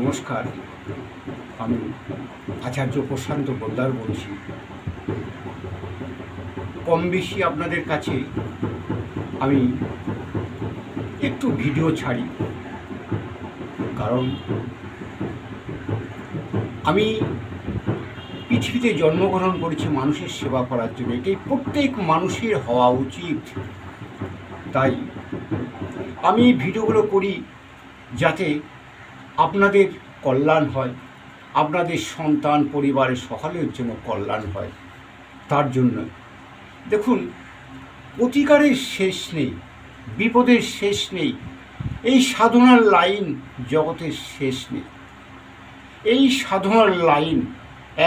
নমস্কার, আমি আচার্য প্রশান্ত পোদ্দার বলছি। কম বেশি আপনাদের কাছে আমি একটু ভিডিও ছাড়ি, কারণ আমি পৃথিবীতে জন্মগ্রহণ করেছি মানুষের সেবা করার জন্য। এটাই প্রত্যেক মানুষের হওয়া উচিত। তাই আমি ভিডিওগুলো করি যাতে আপনাদের কল্যাণ হয়, আপনাদের সন্তান পরিবারের সকলের জন্য কল্যাণ হয়। তার জন্য দেখুন, প্রতিকারের শেষ নেই, বিপদের শেষ নেই, এই সাধনার লাইন জগতের শেষ নেই। এই সাধনার লাইন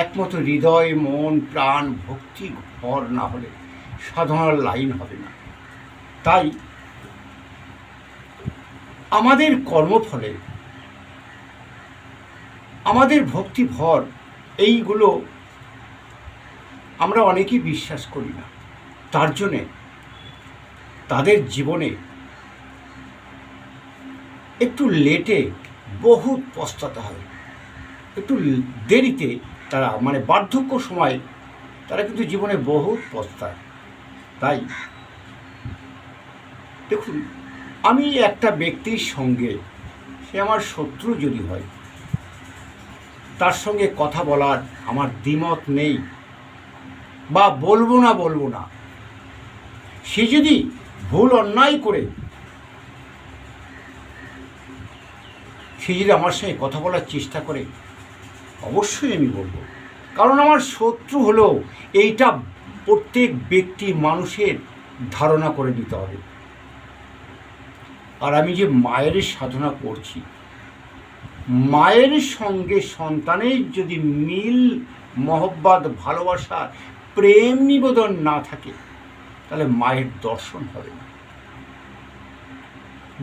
একমাত্র হৃদয়, মন, প্রাণ, ভক্তি ভর না হলে সাধনার লাইন হবে না। তাই আমাদের কর্মফলে আমাদের ভক্তি ভর এইগুলো আমরা অনেকেই বিশ্বাস করি না। তার জন্যে তাদের জীবনে একটু লেটে বহুত পস্তাতে হয়, একটু দেরিতে তারা বার্ধক্য সময় তারা কিন্তু জীবনে বহুত পস্তায়। তাই দেখুন, আমি একটা ব্যক্তির সঙ্গে, সে আমার শত্রু যদি হয়, তার সঙ্গে কথা বলার আমার দ্বিমত নেই, বা বলবো না। সে যদি ভুল অন্যায় করে সে যদি আমার সঙ্গে কথা বলার চেষ্টা করে, অবশ্যই আমি বলবো। কারণ আমার শত্রু হলো এইটা প্রত্যেক ব্যক্তি মানুষের ধারণা করে দিতে হবে। আর আমি যে মায়ের সাধনা করছি, মায়ের সঙ্গে সন্তানের যদি মিল, মহব্বত, ভালোবাসা, প্রেম নিবেদন না থাকে, তাহলে মায়ের দর্শন হবে না।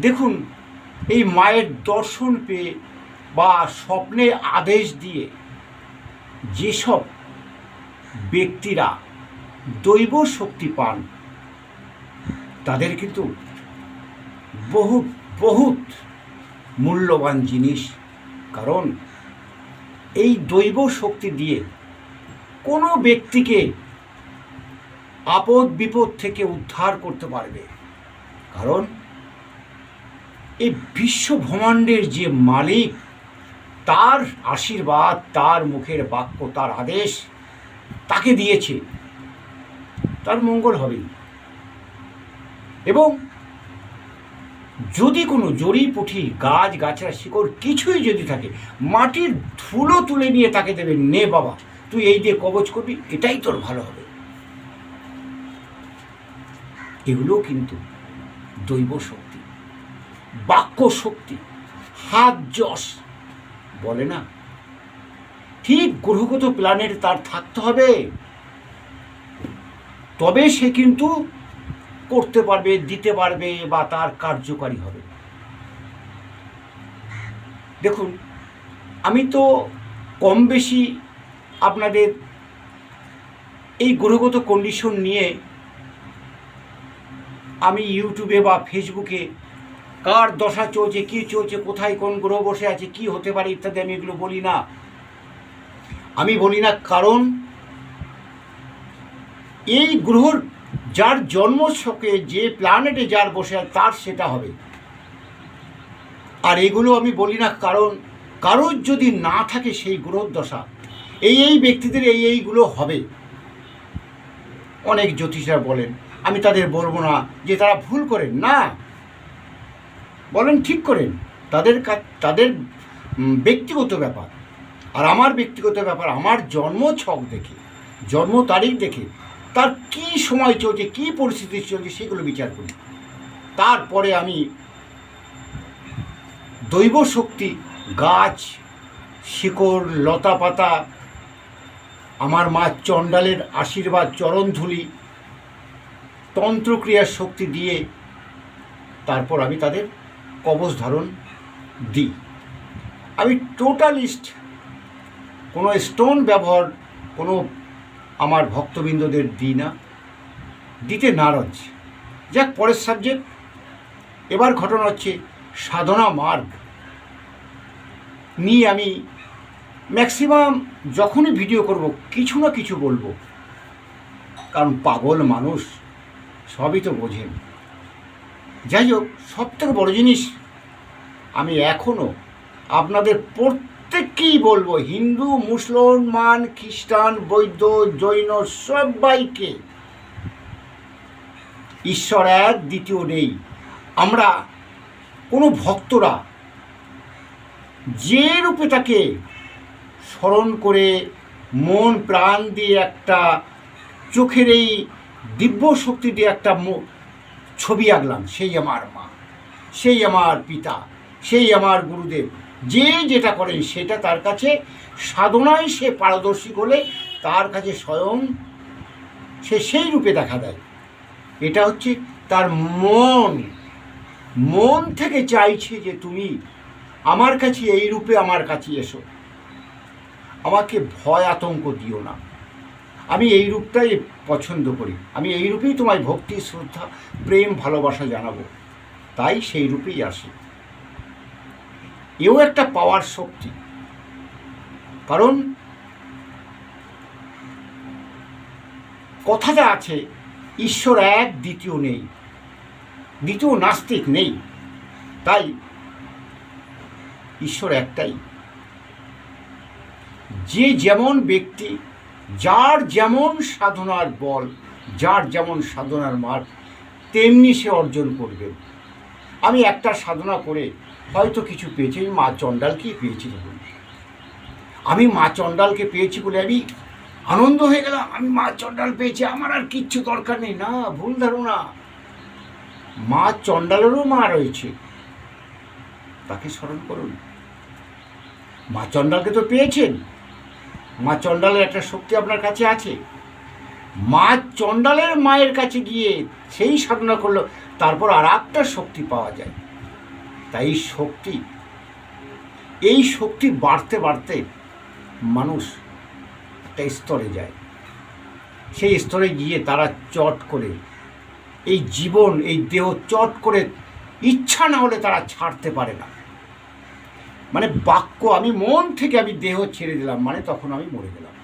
দেখুন, এই মায়ের দর্শন পেয়ে বা স্বপ্নে আদেশ দিয়ে যেসব ব্যক্তিরা দৈব শক্তি পান, তাদের কিন্তু বহুত মূল্যবান জিনিস। কারণ এই দৈব শক্তি দিয়ে কোনো ব্যক্তিকে আপদ বিপদ থেকে উদ্ধার করতে পারবে। কারণ এই বিশ্ব ব্রহ্মাণ্ডের যে মালিক, তার আশীর্বাদ, তার মুখের বাক্য, তার আদেশ তাকে দিয়েছে, তার মঙ্গল হবেই। এবং যদি কোনো জড়ি পুঁঠি, গাছ গাছড়া, শিকড় কিছুই যদি থাকে, মাটির ধুলো তুলে নিয়ে তাকে দেবে, নে বাবা তুই এই দিয়ে কবচ করবি, এটাই তোর ভালো হবে। এগুলো কিন্তু দৈব শক্তি, বাক্য শক্তি, হাত যশ বলে না, ঠিক গ্রহগত প্ল্যানেট তার থাকতে হবে, তবে সে কিন্তু করতে পারবে, দিতে পারবে, বা তার কার্যকারী হবে। দেখুন, আমি তো কম বেশি আপনাদের এই গ্রহগত কন্ডিশন নিয়ে আমি ইউটিউবে বা ফেসবুকে কার দশা চলছে, কী চলছে, কোথায় কোন গ্রহ বসে আছে, কি হতে পারে ইত্যাদি আমি এগুলো বলি না। আমি বলি না কারণ এই গ্রহর যার জন্মছকে যে প্ল্যানেটে যার বসে আছে তার সেটা হবে। আর এগুলো আমি বলি না কারণ কারোর যদি না থাকে সেই গ্রহ দশা, এই ব্যক্তিদের এইগুলো হবে। অনেক জ্যোতিষরা বলেন, আমি তাদের বলবো না যে তারা ভুল করেন, না, বলেন ঠিক করেন, তাদের ব্যক্তিগত ব্যাপার। আর আমার ব্যক্তিগত ব্যাপার, আমার জন্ম ছক দেখে, জন্ম তারিখ দেখে, তার কি সময় চলছে, কি পরিস্থিতি চলছে, সেগুলো বিচার করি। তারপরে আমি দৈব শক্তি, গাছ, শিকড়, লতা পাতা, আমার মা চণ্ডালের আশীর্বাদ, চরণধুলি, তন্ত্রক্রিয়ার শক্তি দিয়ে তারপর আমি তাদের কবচ ধারণ দিই। আমি টোটালিস্ট, কোনো স্টোন ব্যবহার কোনো আমার ভক্তবৃন্দদের দিই না, দিতে নারাজ। যাক, পরের সাবজেক্ট। এবার ঘটনা হচ্ছে সাধনা মার্গ। নিয়ে আমি ম্যাক্সিমাম যখনই ভিডিও করব কিছু না কিছু বলবো, কারণ পাগল মানুষ সবই তো বোঝেন। যাই হোক, সবথেকে বড় জিনিস, আমি এখনও আপনাদের প্রত্যেককেই বলবো, হিন্দু, মুসলমান, খ্রিস্টান, বৌদ্ধ, জৈন, সবাইকে, ঈশ্বর এক, দ্বিতীয় নেই। আমরা কোনো ভক্তরা যে রূপে তাকে স্মরণ করে মন প্রাণ দিয়ে একটা চোখের এই দিব্য শক্তি দিয়ে একটা ছবি আঁকলাম, সেই আমার মা, সেই আমার পিতা, সেই আমার গুরুদেব, যে যেটা করেন সেটা তার কাছে সাধনায় সে পারদর্শী হলে তার কাছে স্বয়ং সে সেই রূপে দেখা দেয়। এটা হচ্ছে তার মন থেকে চাইছে যে তুমি আমার কাছে এই রূপে আমার কাছে এসো, আমাকে ভয় আতঙ্ক দিও না, আমি এই রূপটাই পছন্দ করি, আমি এই রূপেই তোমায় ভক্তি, শ্রদ্ধা, প্রেম, ভালোবাসা জানাবো, তাই সেই রূপেই আসে। এও একটা পাওয়ার শক্তি, কারণ কথাটা আছে, ঈশ্বর এক, দ্বিতীয় নেই, দ্বিতীয় নাস্তিক নেই, তাই ঈশ্বর একটাই। যে যেমন ব্যক্তি, যার যেমন সাধনার বল, যার যেমন সাধনার মার্গ, তেমনি সে অর্জন করবে। আমি একটা সাধনা করে হয়তো কিছু পেয়েছি, আমি মা চণ্ডালকেই পেয়েছি। দেখুন, আমি মা চণ্ডালকে পেয়েছি বলে আমি আনন্দ হয়ে গেলাম, আমি মা চণ্ডাল পেয়েছি, আমার আর কিচ্ছু দরকার নেই। না, ভুল ধারণা। মা চণ্ডালেরও মা রয়েছে, তাকে স্মরণ করুন। মা চণ্ডালকে তো পেয়েছেন, মা চণ্ডালের একটা শক্তি আপনার কাছে আছে। মা চণ্ডালের মায়ের কাছে গিয়ে সেই সাধনা করলো, তারপর আর একটা শক্তি পাওয়া যায়। তাই এই শক্তি বাড়তে বাড়তে মানুষ একটা স্তরে যায়, সেই স্তরে গিয়ে তারা চট করে এই জীবন, এই দেহ চট করে ইচ্ছা না হলে তারা ছাড়তে পারে না। মানে বাক্য, আমি মন থেকে আমি দেহ ছেড়ে দিলাম, মানে তখন আমি মরে গেলাম।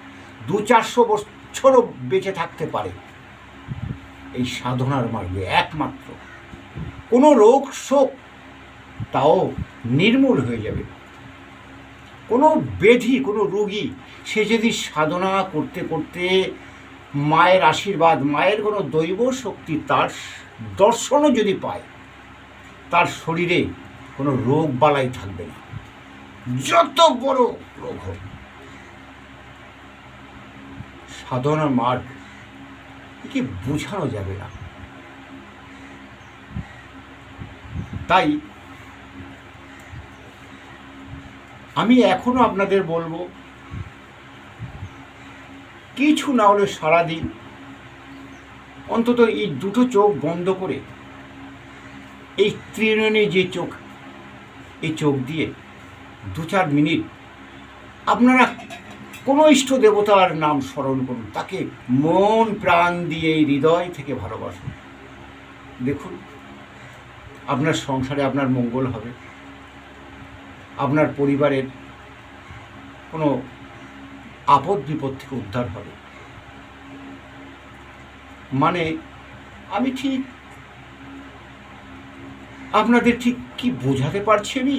200-400 বছরও বেঁচে থাকতে পারে এই সাধনার মার্গে একমাত্র। কোনো রোগ শোক তাও নির্মূল হয়ে যাবে। কোনো ব্যাধি, কোনো রোগী, সে যদি সাধনা করতে করতে মায়ের আশীর্বাদ, মায়ের কোনো দৈব শক্তি, তার দর্শনও যদি পায়, তার শরীরে কোনো রোগ বালাই থাকবে না, যত বড় রোগ হোক। সাধনার মার্গ কি বোঝানো যাবে না। তাই আমি এখনো আপনাদের বলবো, কিছু না হলে সারাদিন অন্তত এই দুটো চোখ বন্ধ করে, এই ত্রিনয়নী যে চোখ, এই চোখ দিয়ে 2-4 মিনিট আপনারা কোনো ইষ্ট দেবতার নাম স্মরণ করুন, তাকে মন প্রাণ দিয়ে এই হৃদয় থেকে ভালোবাসুন। দেখুন, আপনার সংসারে আপনার মঙ্গল হবে, আপনার পরিবারের কোনো আপদ বিপদ থেকে উদ্ধার হবে। মানে আমি ঠিক আপনাদের ঠিক কি বোঝাতে পারছি আমি,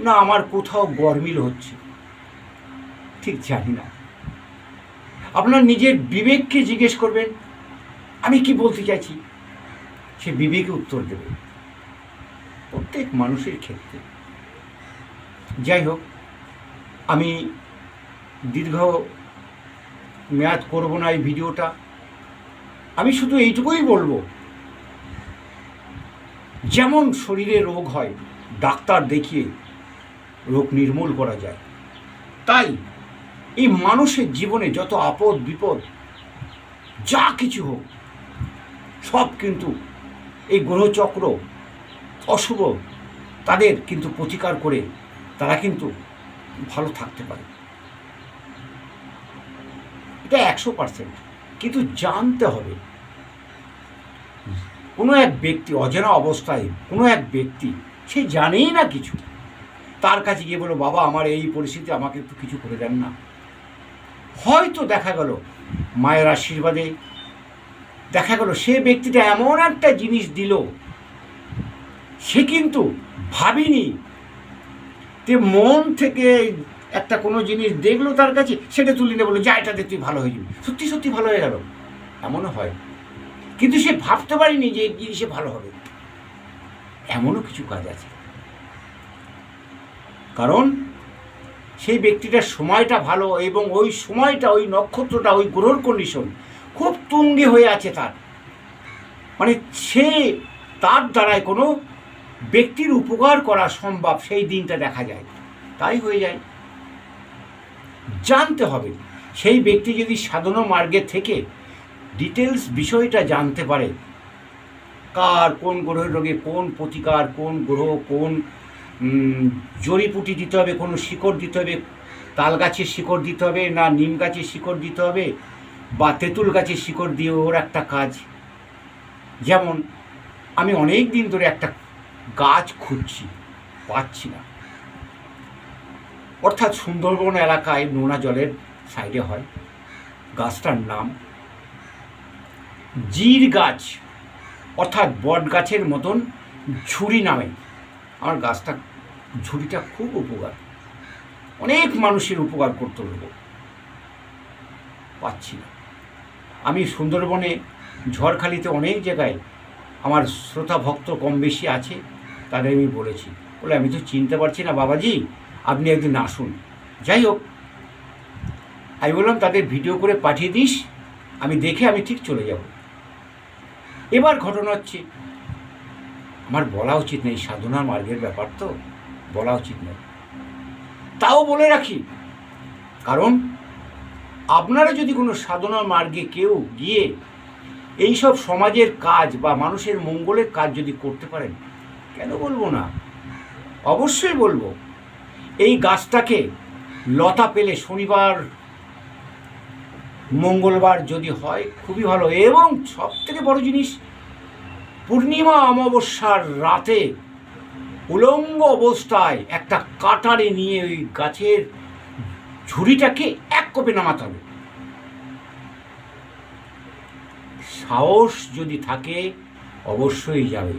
না আমার কোথাও গরমিল হচ্ছে, ঠিক জানি না। আপনার নিজের বিবেককে জিজ্ঞেস করবেন আমি কি বলতে চাইছি, সে বিবেকে উত্তর দেবে, প্রত্যেক মানুষের ক্ষেত্রে। যাই হোক, আমি দীর্ঘ মেয়াদ করব না এই ভিডিওটা। আমি শুধু এইটুকুই বলবো, যেমন শরীরে রোগ হয় ডাক্তার দেখিয়ে রোগ নির্মূল করা যায়, তাই এই মানুষের জীবনে যত আপদ বিপদ যা কিছু হোক, সব কিন্তু এই গ্রহচক্র অশুভ তাদের কিন্তু প্রতিকার করে তারা কিন্তু ভালো থাকতে পারে। এটা 100%। কিন্তু জানতে হবে, কোনো এক ব্যক্তি অজানা অবস্থায়, কোনো এক ব্যক্তি সে জানেই না কিছু, তার কাছে গিয়ে বলো, বাবা আমার এই পরিস্থিতি, আমাকে একটু কিছু করে দেন না। হয়তো দেখা গেল মায়ের আশীর্বাদে দেখা গেল সে ব্যক্তিটা এমন একটা জিনিস দিল, সে কিন্তু ভাবিনি, যে মন থেকে একটা কোনো জিনিস দেখলো তার কাছে, সেটা তুলে নিয়ে বললো যা এটাতে তুই ভালো হয়ে যাবি, সত্যি সত্যি ভালো হয়ে গেল, এমনও হয়। কিন্তু সে ভাবতে পারিনি যে এই জিনিসে ভালো হবে। এমনও কিছু কাজ আছে, কারণ সেই ব্যক্তিটার সময়টা ভালো, এবং ওই সময়টা, ওই নক্ষত্রটা, ওই গ্রহর কন্ডিশন খুব তুঙ্গে হয়ে আছে তার, মানে সে তার দ্বারায় কোনো ব্যক্তির উপকার করা সম্ভব সেই দিনটা দেখা যায়, তাই হয়ে যায়। জানতে হবে সেই ব্যক্তি যদি সাধনা মার্গে থেকে ডিটেলস বিষয়টা জানতে পারে, কার কোন গ্রহের রোগে কোন প্রতিকার, কোন গ্রহ কোন জড়িপুটি দিতে হবে, কোন শিকড় দিতে হবে, তাল গাছের শিকড় দিতে হবে না নিম গাছের শিকড় দিতে হবে, বা তেঁতুল গাছের শিকড় দিয়ে ওর একটা কাজ। যেমন আমি অনেক দিন ধরে একটা গাছ খুঁজছি, পাচ্ছি না, অর্থাৎ সুন্দরবন এলাকায় নোনা জলের সাইডে হয়, গাছটার নাম জির গাছ, অর্থাৎ বট গাছের মতন ঝুড়ি নামে। আমার গাছটা, ঝুড়িটা খুব উপকার, অনেক মানুষের উপকার করতে হলো, পাচ্ছি না। আমি সুন্দরবনে ঝড়খালিতে অনেক জায়গায় আমার শ্রোতা ভক্ত কম বেশি আছে, তাদের আমি বলেছি, বলে আমি তো চিনতে পারছি না বাবাজি, আপনি একদিন আসুন। যাই হোক, আমি বললাম তাদের ভিডিও করে পাঠিয়ে দিস, আমি দেখে আমি ঠিক চলে যাব। এবার ঘটনা হচ্ছে, আমার বলা উচিত নেই, সাধনা মার্গের ব্যাপার তো বলা উচিত নেই, তাও বলে রাখি, কারণ আপনারা যদি কোনো সাধনা মার্গে কেউ গিয়ে এইসব সমাজের কাজ বা মানুষের মঙ্গলের কাজ যদি করতে পারেন, কেন বলবো না, অবশ্যই বলবো। এই গাছটাকে লতা পেলে শনিবার মঙ্গলবার যদি হয় খুবই ভালো, এবং সব থেকে বড় জিনিস, পূর্ণিমা অমাবস্যার রাতে উলঙ্গ অবস্থায় একটা কাটারে নিয়ে ওই গাছের ঝুড়িটাকে এক কোপে নামাতে হবে। সাহস যদি থাকে অবশ্যই যাবে,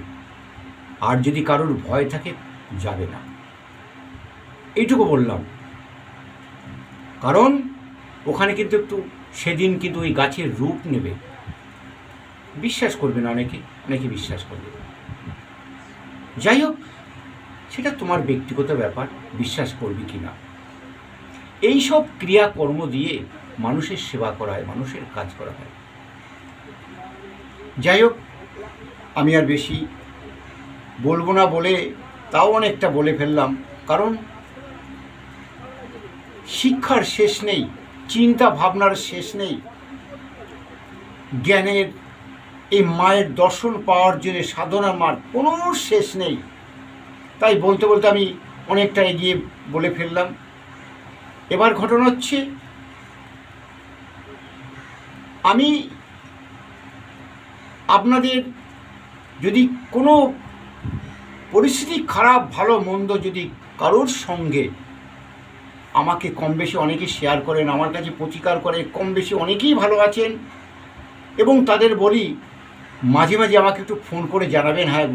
আর যদি কারোর ভয় থাকে যাবে না, এইটুকু বললাম। কারণ ওখানে কিন্তু একটু সেদিন কিন্তু ওই গাছের রূপ নেবে, বিশ্বাস করবে না অনেকে, অনেকে বিশ্বাস করবে। যাই হোক, সেটা তোমার ব্যক্তিগত ব্যাপার, বিশ্বাস করবি কি না। এইসব ক্রিয়াকর্ম দিয়ে মানুষের সেবা করা হয়, মানুষের কাজ করা হয়। যাই হোক, আমি আর বেশি বলবো না, বলে তাও অনেকটা বলে ফেললাম, কারণ শিক্ষার শেষ নেই, চিন্তা ভাবনার শেষ নেই, জ্ঞানের এই মায়ের দর্শন পাওয়ার জন্য সাধনার মার কোনো শেষ নেই। তাই বলতে বলতে আমি অনেকটা এগিয়ে বলে ফেললাম। এবার ঘটনা হচ্ছে, আমি আপনাদের যদি কোনো পরিস্থিতি খারাপ ভালো মন্দ যদি কারোর সঙ্গে আমাকে কম বেশি অনেকেই শেয়ার করেন, আমার কাছে প্রতিকার করে, কম বেশি অনেকেই ভালো আছেন, এবং তাদের বলি মাঝে মাঝে আমাকে একটু ফোন করে জানাবেন, হ্যাঁ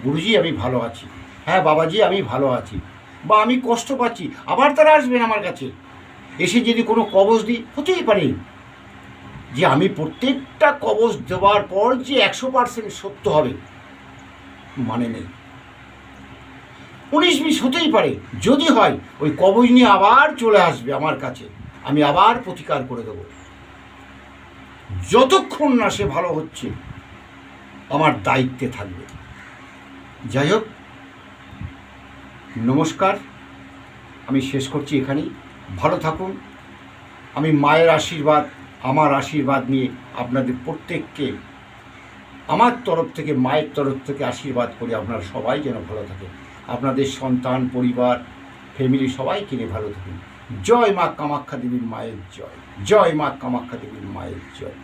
গুরুজি আমি ভালো আছি, হ্যাঁ বাবাজি আমি ভালো আছি, বা আমি কষ্ট পাচ্ছি, আবার তারা আসবেন আমার কাছে, এসে যদি কোনো কবজ দিই, হতেই পারে যে আমি প্রত্যেকটা কবজ দেওয়ার পর যে 100% সত্য হবে মানে নেই, 19-20 হতেই পারে। যদি হয় ওই কবজ নিয়ে আবার চলে আসবে আমার কাছে, আমি আবার প্রতিকার করে দেব, যতক্ষণ না সে ভালো হচ্ছে আমার দায়িত্বে থাকবে। যাই হোক, নমস্কার, আমি শেষ করছি এখানেই। ভালো থাকুন। আমি মায়ের আশীর্বাদ, আমার আশীর্বাদ নিয়ে আপনাদের প্রত্যেককে আমার তরফ থেকে, মায়ের তরফ থেকে আশীর্বাদ করি, আপনারা সবাই যেন ভালো থাকেন, আপনাদের সন্তান পরিবার ফ্যামিলি সবাইকে নিয়ে ভালো থাকুন। জয় মা কামাখ্যা দেবীর মায়ের জয়, জয় মা কামাখ্যা দেবীর মায়ের জয়।